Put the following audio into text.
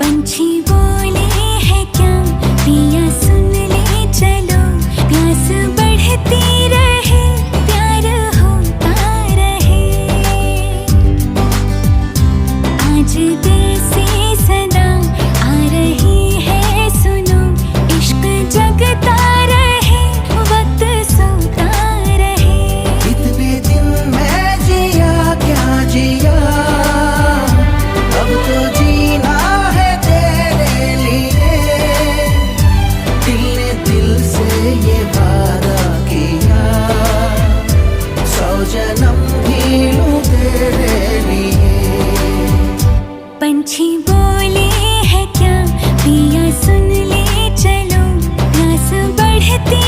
पंछी बोले है क्या पिया सुन ले चलो, प्यास बढ़ती रहे प्यार होता रहे। आज दिल से सदा आ रही है सुनो, इश्क जगता रहे वक्त सोता रहे। इतने दिन मैं जिया क्या जिया, अब तो जीना है तेरे लिए। दिल ने दिल से ये वादा किया, 100 जन्म भी लूं तेरे लिए। पंछी बोले है क्या पिया सुन ले चलो, प्यास बढ़ती